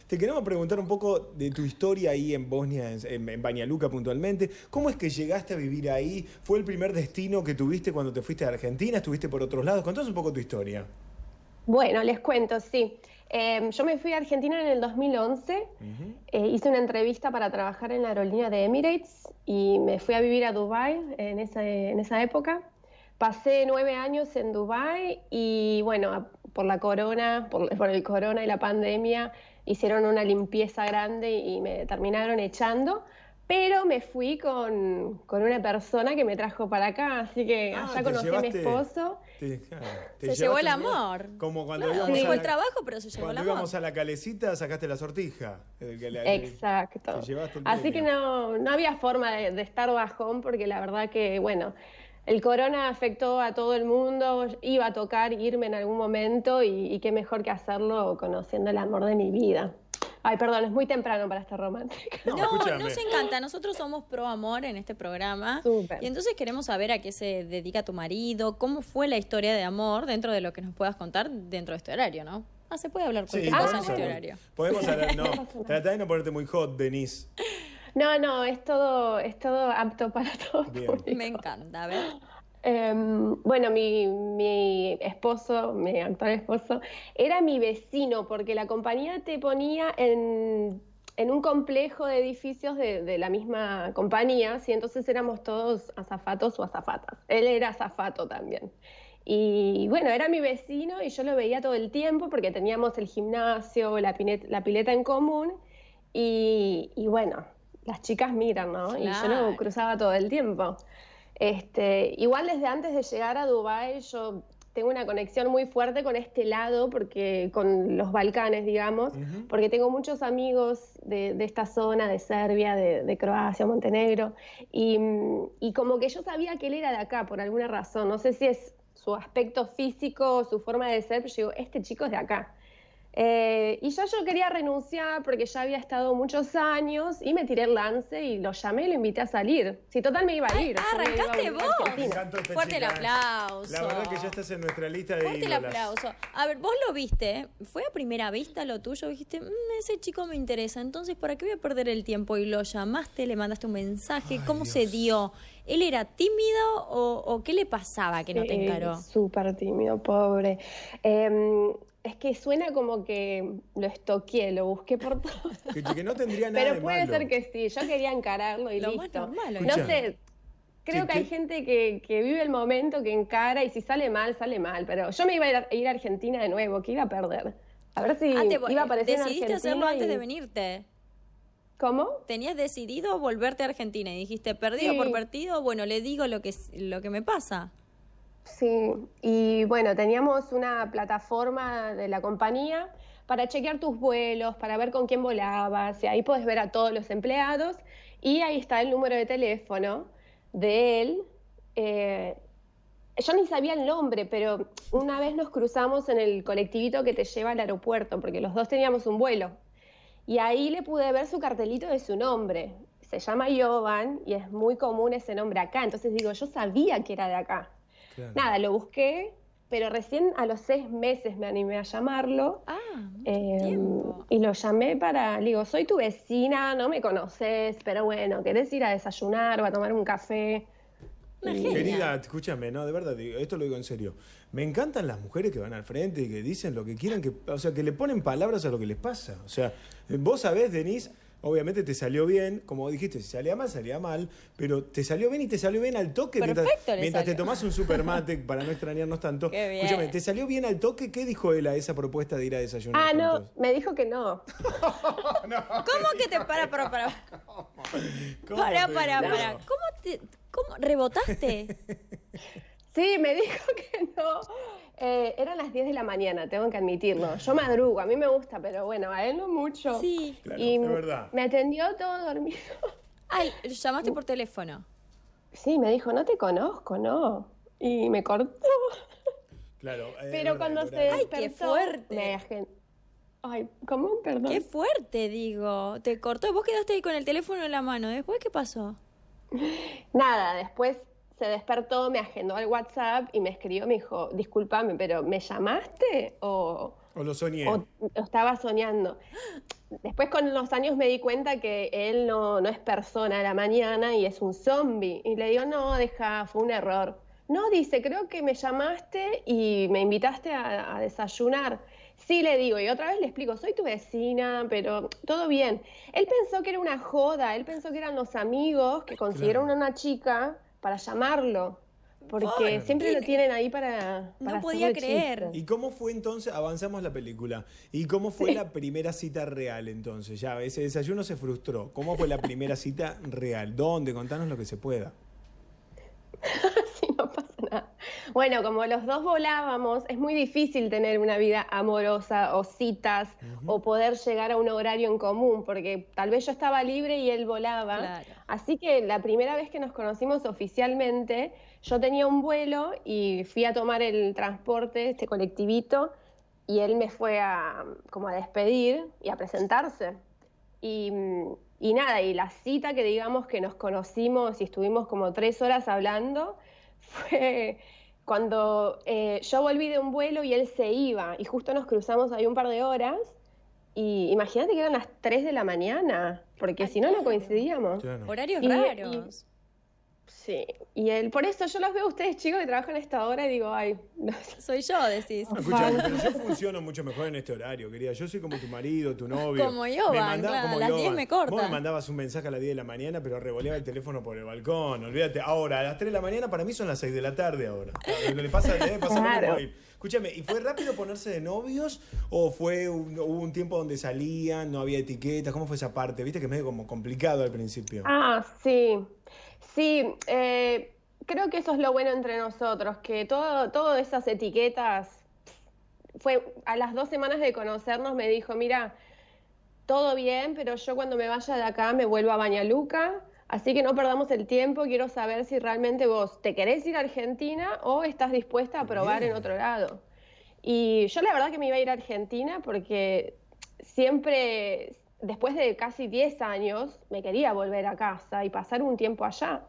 te queremos preguntar un poco de tu historia ahí en Bosnia, en Banja Luka puntualmente. ¿Cómo es que llegaste a vivir ahí? ¿Fue el primer destino que tuviste cuando te fuiste a Argentina? ¿Estuviste por otros lados? Contanos un poco tu historia. Bueno, les cuento, sí. Yo me fui a Argentina en el 2011, hice una entrevista para trabajar en la aerolínea de Emirates y me fui a vivir a Dubái en esa época. Pasé 9 años en Dubái y bueno, por la corona, por el corona y la pandemia, hicieron una limpieza grande y me terminaron echando. Pero me fui con una persona que me trajo para acá, así que allá conocí a mi esposo. Claro, se llevó el amor. Como cuando claro, íbamos dejó el trabajo, pero se llevó el amor. Cuando íbamos a la calecita, sacaste la sortija. Exacto. Así que no había forma de estar bajón, porque la verdad que, bueno, el corona afectó a todo el mundo, iba a tocar irme en algún momento y qué mejor que hacerlo conociendo el amor de mi vida. Ay, perdón, es muy temprano para estar romántica. No, nos encanta. Nosotros somos pro amor en este programa. Súper. Y entonces queremos saber a qué se dedica tu marido, cómo fue la historia de amor dentro de lo que nos puedas contar dentro de este horario, ¿no? Se puede hablar cualquier cosa en este horario. Podemos hablar, no. Trata de no ponerte muy hot, Denise. No, es todo apto para todo. Me encanta, a ver. Bueno, mi esposo, mi actual esposo, era mi vecino porque la compañía te ponía en un complejo de edificios de la misma compañía, ¿sí? Entonces éramos todos azafatos o azafatas. Él era azafato también. Y bueno, era mi vecino y yo lo veía todo el tiempo porque teníamos el gimnasio, la pileta en común y bueno, las chicas miran, ¿no? Claro. Y yo lo cruzaba todo el tiempo. Igual desde antes de llegar a Dubái yo tengo una conexión muy fuerte con este lado, porque con los Balcanes, digamos, porque tengo muchos amigos de esta zona, de Serbia, de Croacia, Montenegro, y como que yo sabía que él era de acá por alguna razón, no sé si es su aspecto físico o su forma de ser, pero yo digo, este chico es de acá. Y ya yo quería renunciar porque ya había estado muchos años y me tiré el lance y lo llamé y lo invité a salir. Si total me iba a ir. ¡Arrancaste vos! Fuerte el chica. aplauso. La verdad que ya estás en nuestra lista de Fuerte ídolas. el aplauso. A ver, vos lo viste, ¿fue a primera vista lo tuyo? Dijiste, ese chico me interesa, entonces ¿para qué voy a perder el tiempo? Y lo llamaste, le mandaste un mensaje, ¿cómo se dio? ¿Él era tímido o qué le pasaba que no te encaró? Súper tímido, pobre. Es que suena como que lo estoqueé, lo busqué por todo. Que no tendría nada Pero puede ser que sí, yo quería encararlo y lo listo. Más normal, no sé, creo que hay gente que vive el momento, que encara y si sale mal, sale mal. Pero yo me iba a ir a Argentina de nuevo, que iba a perder. A ver si iba a aparecer en Argentina. Decidiste hacerlo antes de venirte. ¿Cómo? Tenías decidido volverte a Argentina y dijiste, perdido por partido, bueno, le digo lo que me pasa. Sí, y bueno, teníamos una plataforma de la compañía para chequear tus vuelos, para ver con quién volabas, y ahí podés ver a todos los empleados, y ahí está el número de teléfono de él. Yo ni sabía el nombre, pero una vez nos cruzamos en el colectivito que te lleva al aeropuerto, porque los dos teníamos un vuelo, y ahí le pude ver su cartelito de su nombre. Se llama Jovan, y es muy común ese nombre acá, entonces digo, yo sabía que era de acá. Claro. Nada, lo busqué, pero recién a los 6 meses me animé a llamarlo. Y lo llamé le digo, soy tu vecina, no me conoces, pero bueno, ¿querés ir a desayunar o a tomar un café? Querida, escúchame, no, de verdad, esto lo digo en serio. Me encantan las mujeres que van al frente y que dicen lo que quieran, o sea, que le ponen palabras a lo que les pasa. O sea, vos sabés, Denise, obviamente te salió bien, como dijiste, si salía mal, pero te salió bien y te salió bien al toque. Perfecto, mientras te tomás un supermate para no extrañarnos tanto. Qué bien. Escúchame, ¿te salió bien al toque? ¿Qué dijo él a esa propuesta de ir a desayunar juntos? No, me dijo que no. ¿Cómo que te para? Para. ¿Cómo rebotaste? Sí, me dijo que no. Eran las 10 de la mañana, tengo que admitirlo. Yo madrugo, a mí me gusta, pero bueno, a él no mucho. Sí, claro, y es verdad. Me atendió todo dormido. Ay, llamaste por teléfono. Sí, me dijo, no te conozco, no. Y me cortó. Claro. Pero cuando se despertó... ¡Ay, qué fuerte! Ay, ¿cómo? Perdón. ¡Qué fuerte, digo! Te cortó, vos quedaste ahí con el teléfono en la mano. ¿Después qué pasó? Nada, después se despertó, me agendó al WhatsApp y me escribió, me dijo, discúlpame, pero ¿me llamaste o O lo soñé. o estaba soñando. Después con los años me di cuenta que él no es persona a la mañana y es un zombie. Y le digo, no, deja, fue un error. No, dice, creo que me llamaste y me invitaste a desayunar. Sí, le digo, y otra vez le explico, soy tu vecina, pero todo bien. Él pensó que era una joda, él pensó que eran los amigos que consiguieron Claro. una chica para llamarlo, porque Ay, siempre lo tienen ahí no para podía hacerle creer. chistes. ¿Y cómo fue entonces? Avanzamos la película. ¿Y cómo fue la primera cita real entonces? Ya, ese desayuno se frustró. ¿Cómo fue la primera cita real? ¿Dónde? Contanos lo que se pueda. Sí, no pasa nada. Bueno, como los dos volábamos, es muy difícil tener una vida amorosa o citas o poder llegar a un horario en común, porque tal vez yo estaba libre y él volaba. Claro. Así que la primera vez que nos conocimos oficialmente, yo tenía un vuelo y fui a tomar el transporte, este colectivito, y él me fue como a despedir y a presentarse. Y, y nada, y la cita que digamos que nos conocimos y estuvimos como 3 horas hablando fue cuando yo volví de un vuelo y él se iba y justo nos cruzamos ahí un par de horas y imagínate que eran las 3 de la mañana, porque si no, no coincidíamos. Claro. Horarios Y- raros. Sí, y él, por eso yo los veo a ustedes chicos que trabajan a esta hora y digo, ay, no sé. Soy yo, decís. Escuchame, pero yo funciono mucho mejor en este horario, querida. Yo soy como tu marido, tu novio. Como Ioban, claro, a las 10 me corta. Vos me mandabas un mensaje a las 10 de la mañana, pero revoleaba el teléfono por el balcón. Olvídate. Ahora, a las 3 de la mañana, para mí son las 6 de la tarde ahora. Le pasa lo mismo Claro. a él. Escúchame, ¿y fue rápido ponerse de novios? ¿O hubo un tiempo donde salían, no había etiquetas? ¿Cómo fue esa parte? Viste que es medio como complicado al principio. Ah, sí, sí, creo que eso es lo bueno entre nosotros, que todas esas etiquetas, fue a las 2 semanas de conocernos me dijo, mira, todo bien, pero yo cuando me vaya de acá me vuelvo a Bañaluca, así que no perdamos el tiempo, quiero saber si realmente vos te querés ir a Argentina o estás dispuesta a probar en Bien. otro lado. Y yo la verdad que me iba a ir a Argentina porque siempre, después de casi 10 años, me quería volver a casa y pasar un tiempo allá.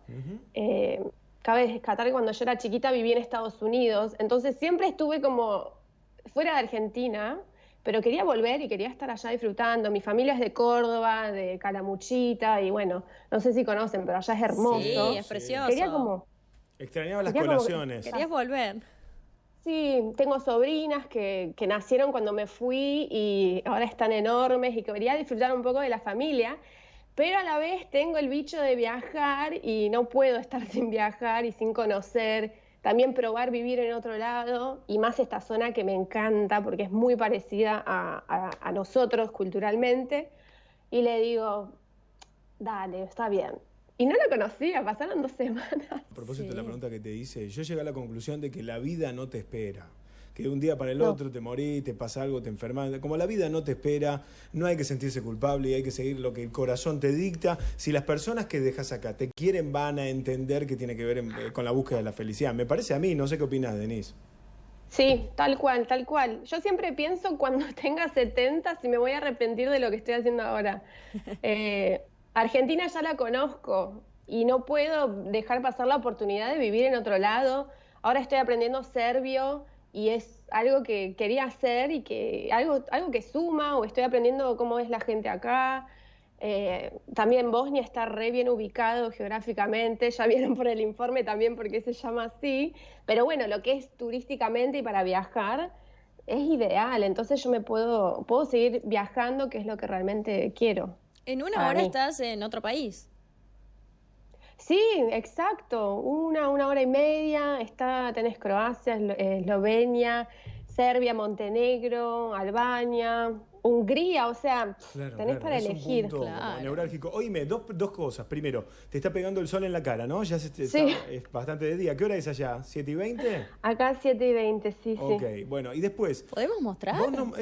Cabe destacar que cuando yo era chiquita viví en Estados Unidos, entonces siempre estuve como fuera de Argentina, pero quería volver y quería estar allá disfrutando. Mi familia es de Córdoba, de Calamuchita, y bueno, no sé si conocen, pero allá es hermoso. Sí, es precioso. Quería como... Extrañaba las Quería como- colaciones. Querías volver. Sí, tengo sobrinas que nacieron cuando me fui y ahora están enormes y quería disfrutar un poco de la familia, pero a la vez tengo el bicho de viajar y no puedo estar sin viajar y sin conocer, también probar vivir en otro lado y más esta zona que me encanta porque es muy parecida a nosotros culturalmente y le digo, dale, está bien. Y no lo conocía, pasaron 2 semanas. A propósito de la Sí. pregunta que te hice, yo llegué a la conclusión de que la vida no te espera. Que de un día para el No. otro te morís, te pasa algo, te enfermas. Como la vida no te espera, no hay que sentirse culpable y hay que seguir lo que el corazón te dicta. Si las personas que dejas acá te quieren, van a entender que tiene que ver con la búsqueda de la felicidad. Me parece a mí, no sé qué opinas, Denise. Sí, tal cual, tal cual. Yo siempre pienso cuando tenga 70 si me voy a arrepentir de lo que estoy haciendo ahora. Argentina ya la conozco y no puedo dejar pasar la oportunidad de vivir en otro lado. Ahora estoy aprendiendo serbio y es algo que quería hacer y que algo que suma, o estoy aprendiendo cómo es la gente acá. También Bosnia está re bien ubicado geográficamente, ya vieron por el informe también por qué se llama así, pero bueno, lo que es turísticamente y para viajar es ideal, entonces yo puedo seguir viajando, que es lo que realmente quiero. En una Para hora mí. estás en otro país. Sí, exacto, una hora y media, tenés Croacia, Eslovenia, Serbia, Montenegro, Albania, Hungría, o sea, Claro, tenés claro, para es elegir. un punto como Claro. neurálgico. Oíme, dos cosas. Primero, te está pegando el sol en la cara, ¿no? Ya Sí. es bastante de día. ¿Qué hora es allá? ¿7:20? Acá 7:20, sí, sí. Ok, bueno, y después, ¿Podemos mostrar?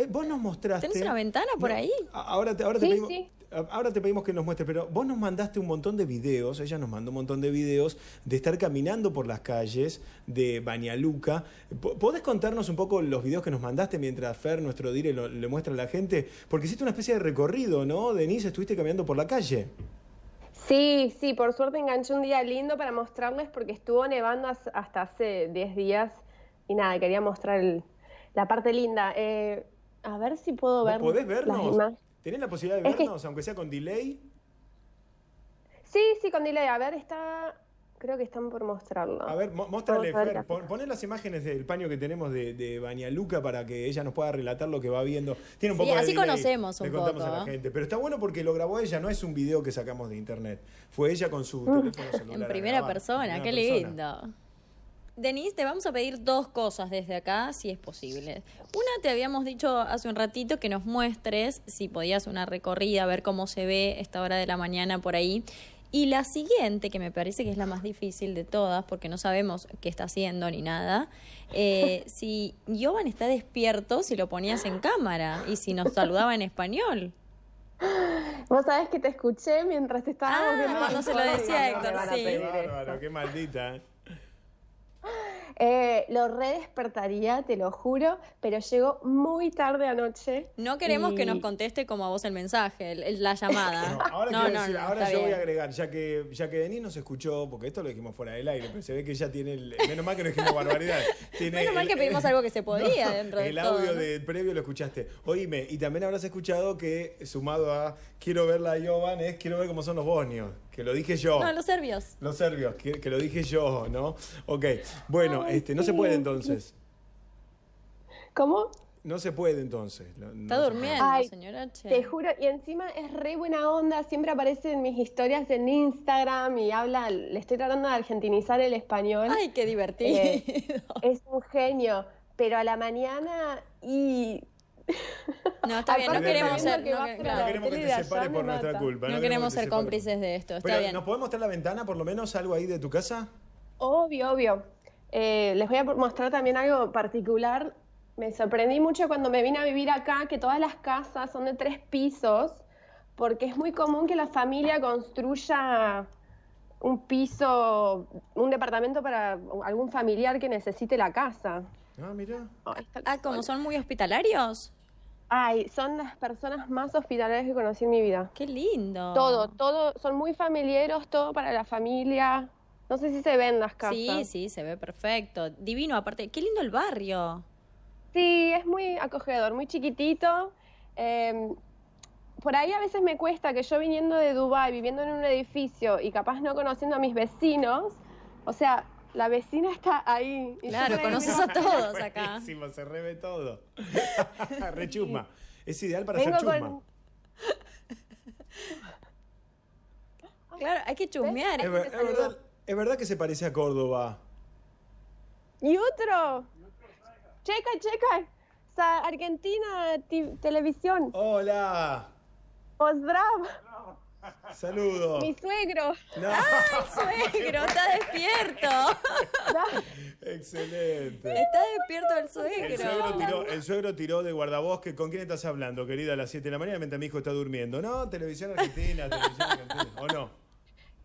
vos nos mostraste... ¿Tenés una ventana por ahí? Ahora te Sí, pedimos... sí. Ahora te pedimos que nos muestres, pero vos nos mandaste un montón de videos, ella nos mandó un montón de videos de estar caminando por las calles de Bañaluca. ¿Podés contarnos un poco los videos que nos mandaste mientras Fer, nuestro dire, le muestra a la gente? Porque hiciste una especie de recorrido, ¿no? Denise, estuviste caminando por la calle. Sí, sí, por suerte enganché un día lindo para mostrarles porque estuvo nevando hasta hace 10 días y nada, quería mostrar la parte linda. A ver si puedo ¿Vos ver podés las vernos? imágenes. ¿Tenés la posibilidad de Es que- vernos, aunque sea con delay? Sí, con delay. A ver, creo que están por mostrarlo. A ver, mostrale, Vamos a ver Fer, qué hace. poné las imágenes del paño que tenemos de Bañaluca para que ella nos pueda relatar lo que va viendo. Tiene un Sí, poco de así delay, conocemos un le contamos poco, a la ¿eh? gente. Pero está bueno porque lo grabó ella, no es un video que sacamos de internet. Fue ella con su teléfono celular. En a primera grabar, persona, en qué primera persona. lindo. Denise, te vamos a pedir 2 cosas desde acá, si es posible. Una, te habíamos dicho hace un ratito que nos muestres si podías una recorrida, ver cómo se ve esta hora de la mañana por ahí. Y la siguiente, que me parece que es la más difícil de todas, porque no sabemos qué está haciendo ni nada, si Jovan está despierto, si lo ponías en cámara y si nos saludaba en español. Vos sabés que te escuché mientras estábamos viendo cuando las se lo fotos decía y no me Héctor, van a sí. pedir Qué esto. bárbaro, qué maldita. Lo redespertaría, te lo juro, pero llegó muy tarde anoche. No queremos que nos y- conteste como a vos el mensaje, la llamada. No, ahora No, quiero no, decir, no, ahora está yo voy a bien. agregar, ya que Denis nos escuchó, porque esto lo dijimos fuera del aire, pero se ve que ella tiene menos mal que no dijimos barbaridad. Tiene Menos mal que pedimos algo que se podía dentro de el todo, audio ¿no? del previo lo escuchaste. Oíme, y también habrás escuchado que, sumado a quiero verla a Jovan, es quiero ver cómo son los bosnios, que lo dije yo. No, los serbios. Los serbios, que lo dije yo, ¿no? Ok, bueno, Ay, no se sí. puede entonces. ¿Cómo? No se puede entonces. No Está se durmiendo, Ay, señora Che. Te juro, y encima es re buena onda, siempre aparece en mis historias en Instagram y le estoy tratando de argentinizar el español. Ay, qué divertido. Es un genio, pero a la mañana y... No, está bien, no Aparte queremos sabiendo ser, que no, va que- para No claro. queremos que tele te de allá separes por me nuestra mata. culpa. No queremos que ser te separes. cómplices de esto, está Pero, bien. ¿nos podemos mostrar la ventana, por lo menos, algo ahí de tu casa? Obvio. Les voy a mostrar también algo particular. Me sorprendí mucho cuando me vine a vivir acá, que todas las casas son de 3 pisos, porque es muy común que la familia construya un piso, un departamento para algún familiar que necesite la casa. Ah, mira. Ay, está Ah, como sola. son muy hospitalarios. Ay, son las personas más hospitalarias que conocí en mi vida. Qué lindo. Todo, son muy familiares, todo para la familia. No sé si se ven las casas. Sí, sí, se ve perfecto. Divino, aparte. Qué lindo el barrio. Sí, es muy acogedor, muy chiquitito. Por ahí a veces me cuesta que yo viniendo de Dubái, viviendo en un edificio y capaz no conociendo a mis vecinos, o sea, la vecina está ahí. Y yo Claro, por ahí conoces miro- a todos acá. Buenísimo, se reve todo. Re chusma. Es ideal para Vengo hacer chusma. con... Claro, hay que chusmear. Es verdad que se parece a Córdoba. Y otro. Checa. Argentina televisión. Hola. Pozdrav. Saludos. Mi suegro. No. Suegro, está despierto. Excelente. Está despierto el El suegro. suegro tiró de guardabosque. ¿Con quién estás hablando, querida, a las 7 de la mañana mientras mi hijo está durmiendo? No, televisión argentina, ¿o no?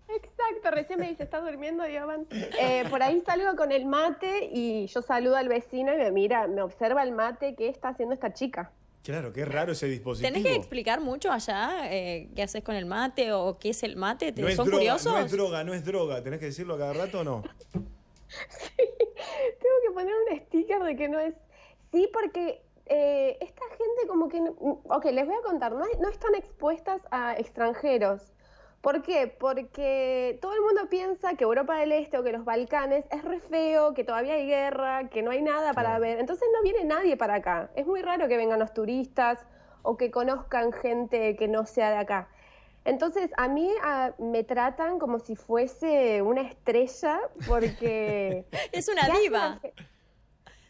Exacto, recién me dice, ¿estás durmiendo, Jovan? Por ahí salgo con el mate y yo saludo al vecino y me mira, me observa el mate, ¿qué está haciendo esta chica? Claro, qué raro ese dispositivo. ¿Tenés que explicar mucho allá qué haces con el mate o qué es el mate? No es ¿Son droga, curiosos? no es droga. ¿Tenés que decirlo a cada rato o no? Tengo que poner un sticker de que no es... Sí, porque esta gente como que... Ok, les voy a contar, no están expuestas a extranjeros. ¿Por qué? Porque todo el mundo piensa que Europa del Este o que los Balcanes es re feo, que todavía hay guerra, que no hay nada para Claro. ver. Entonces no viene nadie para acá. Es muy raro que vengan los turistas o que conozcan gente que no sea de acá. Entonces a mí me tratan como si fuese una estrella porque... Es una ¿Qué hace diva. la-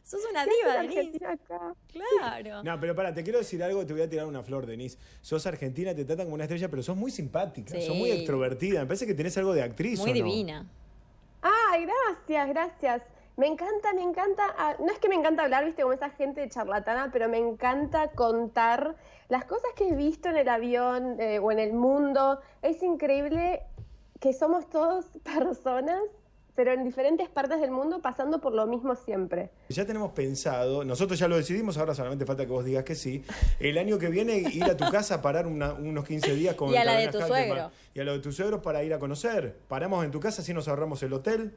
Sos una qué hace diva, la Denise. Argentina acá? Claro. No, pero te quiero decir algo, te voy a tirar una flor, Denise. Sos argentina, te tratan como una estrella, pero sos muy simpática, Sí. sos muy extrovertida. Me parece que tenés algo de actriz, Muy ¿o no? divina. Ay, gracias. Me encanta. No es que me encanta hablar, viste, como esa gente charlatana, pero me encanta contar las cosas que he visto en el avión o en el mundo. Es increíble que somos todos personas, pero en diferentes partes del mundo pasando por lo mismo siempre. Ya tenemos pensado, nosotros ya lo decidimos, ahora solamente falta que vos digas que sí. El año que viene ir a tu casa a parar unos 15 días con Y a la de Carolina tu Haldeman. suegro. Y a lo de tus suegros para ir a conocer. Paramos en tu casa, así nos ahorramos el hotel.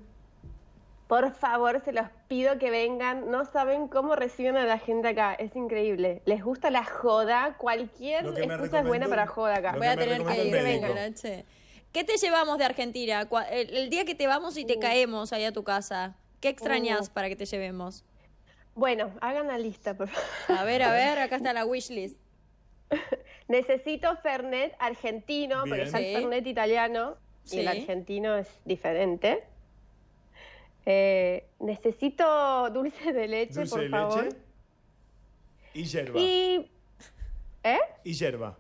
Por favor, se los pido que vengan. No saben cómo reciben a la gente acá. Es increíble. Les gusta la joda. Cualquier Lo que me excusa es buena recomendó- para joda acá. lo Voy a que me tener recomendó que el ir, médico. Noche. ¿Qué te llevamos de Argentina? El día que te vamos y te caemos ahí a tu casa, ¿qué extrañas para que te llevemos? Bueno, hagan la lista, por favor. A ver, acá está la wishlist. Necesito Fernet argentino, Bien. porque está Sí. el Fernet italiano y el Sí. argentino es diferente. Necesito dulce de leche, Dulce por de favor. leche y yerba. Y... ¿Eh? Y yerba.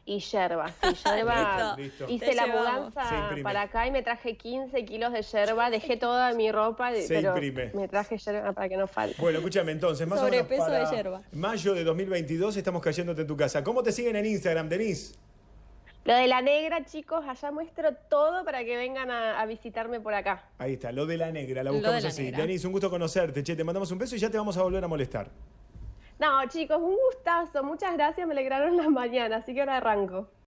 Y yerba, sí, yerba. Listo. Hice Te la llevamos. Se mudanza imprime. para acá y me traje 15 kilos de yerba. Dejé toda mi ropa, Se pero imprime. me traje yerba para que no falte. Bueno, escúchame, entonces, más Sobrepeso o menos de para yerba. mayo de 2022 estamos cayéndote en tu casa. ¿Cómo te siguen en Instagram, Denise? Lo de la negra, chicos, allá muestro todo para que vengan a visitarme por acá. Ahí está, lo de la negra, la Lo buscamos de la así. negra. Denise, un gusto conocerte. Che, te mandamos un beso y ya te vamos a volver a molestar. No, chicos, un gustazo. Muchas gracias, me alegraron la mañana, así que ahora arranco.